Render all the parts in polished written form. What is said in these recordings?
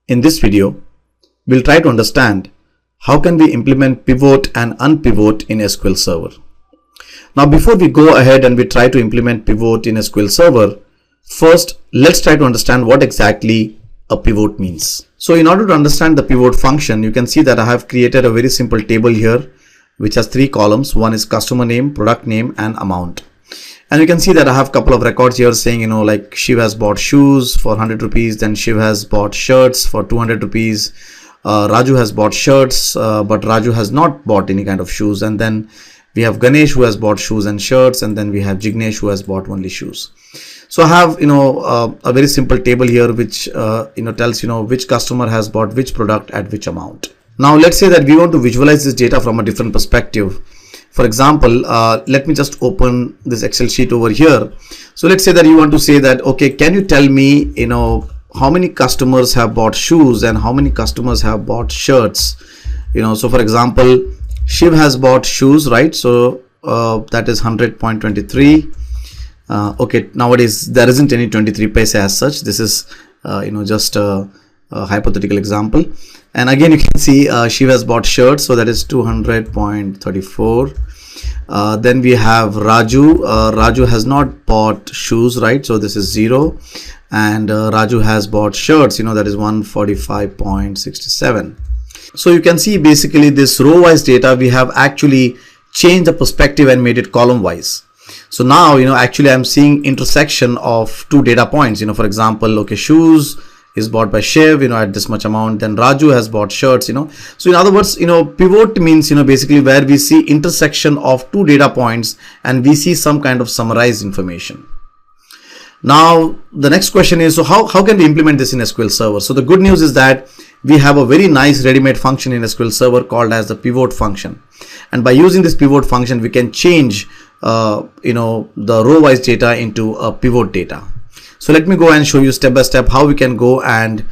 In this video, we'll try to understand how can we implement pivot and unpivot in SQL Server. Now, before we go ahead and we try to implement pivot in SQL Server, first let's try to understand what exactly a pivot means. So in order to understand the pivot function, you can see that I have created a very simple table here which has three columns. One is customer name, product name, and amount. And you can see that I have a couple of records here saying, like Shiv has bought shoes for 100 rupees, then Shiv has bought shirts for 200 rupees. Raju has bought shirts, but Raju has not bought any kind of shoes. And then we have Ganesh who has bought shoes and shirts, and then we have Jignesh who has bought only shoes. So I have, a very simple table here which, tells, which customer has bought which product at which amount. Now let's say that we want to visualize this data from a different perspective. For example, let me just open this Excel sheet over here. So let's say that you want to say that, okay, can you tell me, how many customers have bought shoes and how many customers have bought shirts? So for example, Shiv has bought shoes, right? So that is 100.23. Okay, nowadays there isn't any 23 paise as such. This is, just a hypothetical example. And again, you can see Shiv has bought shirts, so that is 200.34. Then we have Raju. Raju has not bought shoes, right? So this is 0. And Raju has bought shirts, that is 145.67. So you can see basically this row wise data, we have actually changed the perspective and made it column wise. So now, actually I'm seeing intersection of two data points. For example, okay, shoes is bought by Shiv, at this much amount. Then Raju has bought shirts, So in other words, pivot means, basically where we see intersection of two data points and we see some kind of summarized information. Now, the next question is, so how can we implement this in SQL Server? So the good news is that we have a very nice ready-made function in SQL Server called as the pivot function. And by using this pivot function, we can change, the row-wise data into a pivot data. So let me go and show you step by step how we can go and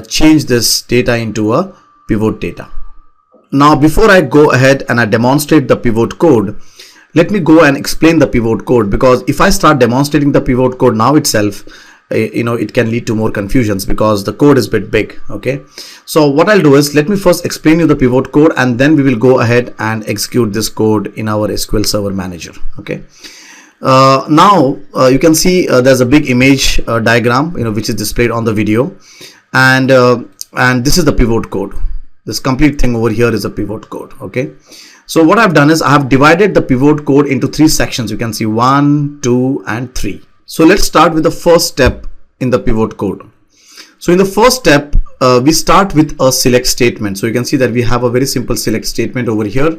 change this data into a pivot data. Now, before I go ahead and I demonstrate the pivot code, let me go and explain the pivot code, because if I start demonstrating the pivot code now itself, it can lead to more confusions because the code is a bit big. Okay, so what I'll do is let me first explain you the pivot code and then we will go ahead and execute this code in our SQL Server Manager. Okay. Now you can see there's a big image diagram which is displayed on the video, and this is the pivot code. This complete thing over here is a pivot code. Okay, so what I've done is I have divided the pivot code into three sections. You can see 1, 2, and 3. So let's start with the first step in the pivot code. So in the first step, we start with a select statement. So you can see that we have a very simple select statement over here,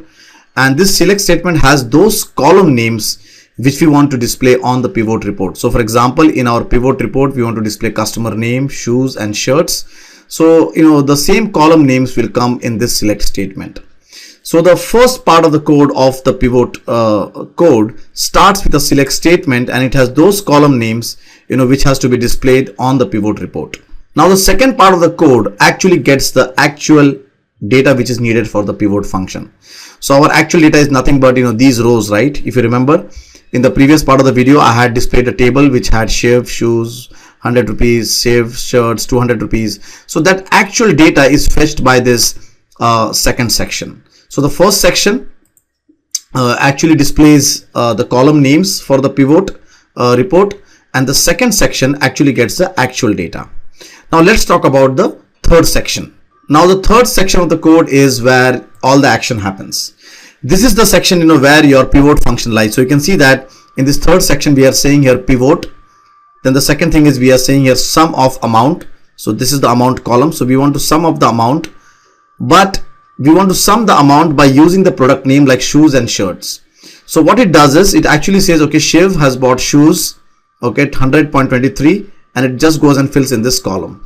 and this select statement has those column names which we want to display on the pivot report. So for example, in our pivot report, we want to display customer name, shoes, and shirts. So, the same column names will come in this select statement. So the first part of the code of the pivot code starts with a select statement, and it has those column names, which has to be displayed on the pivot report. Now the second part of the code actually gets the actual data which is needed for the pivot function. So our actual data is nothing but, these rows, right? If you remember, in the previous part of the video, I had displayed a table which had Shiv, shoes, 100 rupees, Shiv, shirts, 200 rupees. So that actual data is fetched by this second section. So the first section actually displays the column names for the pivot report, and the second section actually gets the actual data. Now let's talk about the third section. Now the third section of the code is where all the action happens. This is the section where your pivot function lies. So you can see that in this third section we are saying here pivot. Then the second thing is we are saying here sum of amount. So this is the amount column. So we want to sum up the amount, but we want to sum the amount by using the product name like shoes and shirts. So what it does is it actually says, okay, Shiv has bought shoes, okay, 100.23, and it just goes and fills in this column,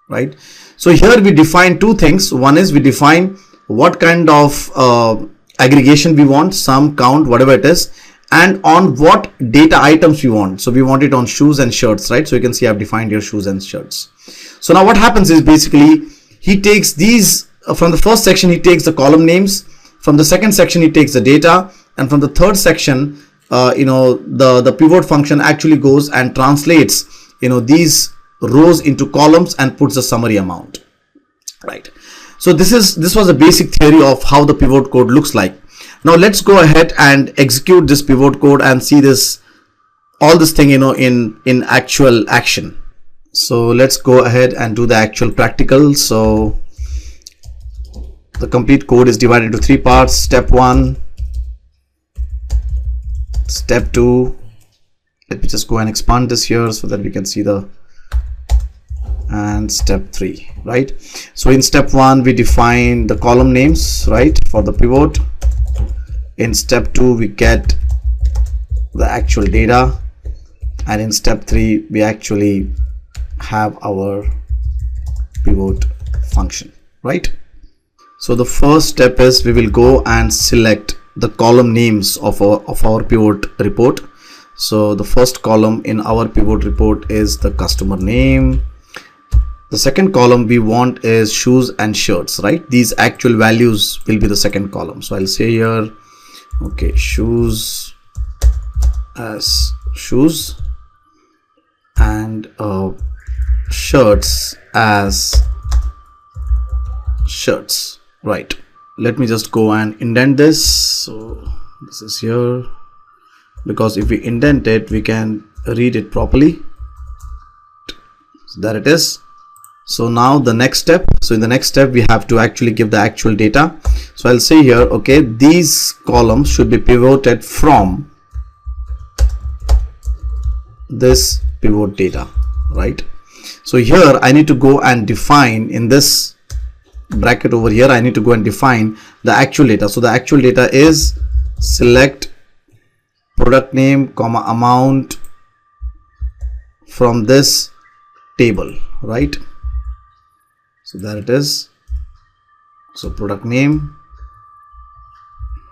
right? So here we define two things. One is we define what kind of aggregation we want, sum, count, whatever it is, and on what data items we want. So we want it on shoes and shirts, right? So you can see I've defined here shoes and shirts. So now what happens is basically he takes these from the first section, he takes the column names, from the second section he takes the data, and from the third section the pivot function actually goes and translates these rows into columns and puts the summary amount. right? So this was a basic theory of how the pivot code looks like. Now let's go ahead and execute this pivot code and see this all this thing, you know, in actual action. So let's go ahead and do the actual practical. So the complete code is divided into 3 parts. Step 1, step 2. Let me just go and expand this here so that we can see the, and step 3, right? So in step 1 we define the column names, right, for the pivot. In step 2 we get the actual data, and in step 3 we actually have our pivot function, right? So the first step is we will go and select the column names of our pivot report. So the first column in our pivot report is the customer name. The second column we want is shoes and shirts, right? These actual values will be the second column. So I'll say here, okay, shoes as shoes and shirts as shirts, right? Let me just go and indent this. So this is here, because if we indent it we can read it properly. So there it is. So now the next step, so in the next step we have to actually give the actual data. So I'll say here, okay, these columns should be pivoted from this pivot data, right? So here I need to go and define, in this bracket over here I need to go and define the actual data. So the actual data is select product name comma amount from this table, right? So there it is. So product name,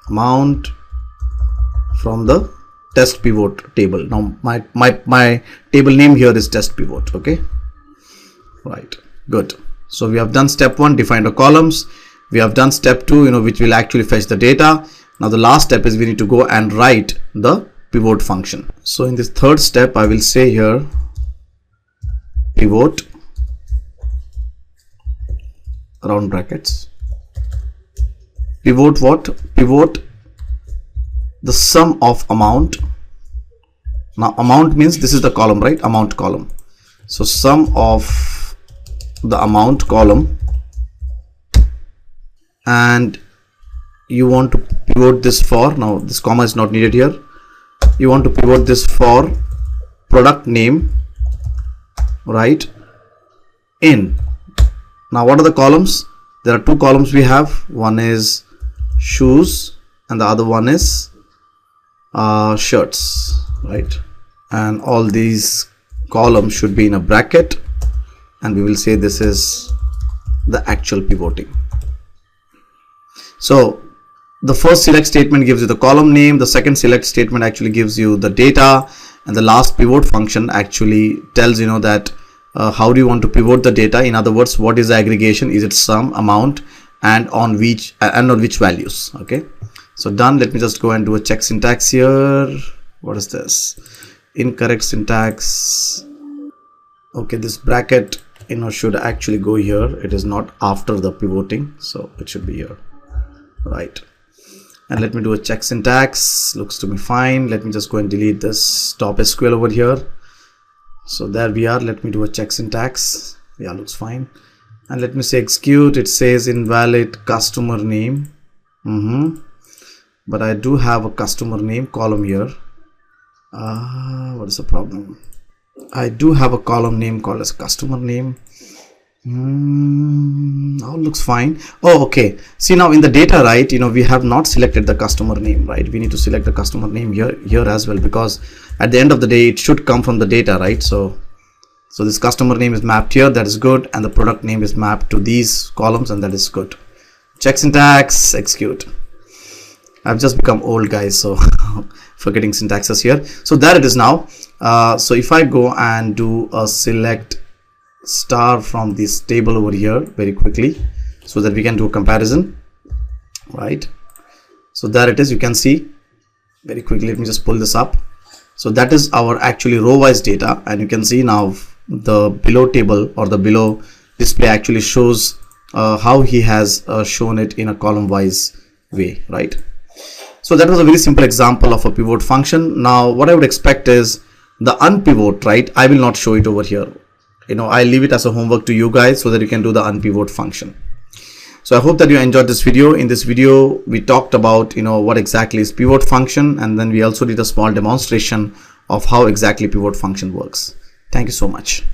amount from the test pivot table. Now my table name here is test pivot, okay, right? Good. So we have done step 1, defined the columns. We have done step 2, you know, which will actually fetch the data. Now the last step is we need to go and write the pivot function. So in this third step I will say here pivot round brackets, pivot what? Pivot the sum of amount. Now amount means this is the column, right? Amount column. So sum of the amount column, and you want to pivot this for, now this comma is not needed here, you want to pivot this for product name, right, in. Now what are the columns? There are 2 columns we have. One is shoes and the other one is shirts, right? And all these columns should be in a bracket, and we will say this is the actual pivoting. So the first select statement gives you the column name, the second select statement actually gives you the data, and the last pivot function actually tells, you know, that how do you want to pivot the data. In other words, what is the aggregation? Is it sum, amount, and on which values? Okay, so done. Let me just go and do a check syntax here. What is this? Incorrect syntax. Okay, this bracket, you know, should actually go here. It is not after the pivoting, so it should be here, right? And let me do a check syntax. Looks to be fine. Let me just go and delete this stop SQL over here. So there we are. Let me do a check syntax. Yeah, looks fine. And let me say execute. It says invalid customer name. But I do have a customer name column here. What is the problem? I do have a column name called as customer name. Now looks fine. Oh, okay. See, now in the data, right, you know, we have not selected the customer name, right? We need to select the customer name here as well, because at the end of the day it should come from the data, right? So this customer name is mapped here, that is good, and the product name is mapped to these columns, and that is good. Check syntax, execute. I've just become old, guys, so forgetting syntaxes here. So there it is now. So if I go and do a select star from this table over here very quickly, so that we can do a comparison, right? So there it is. You can see very quickly. Let me just pull this up. So that is our actually row wise data, and you can see now the below table or the below display actually shows how he has shown it in a column wise way, right? So that was a very simple example of a pivot function. Now what I would expect is the unpivot, right? I will not show it over here. I leave it as a homework to you guys so that you can do the unpivot function. So I hope that you enjoyed this video. In this video, we talked about, what exactly is pivot function, and then we also did a small demonstration of how exactly pivot function works. Thank you so much.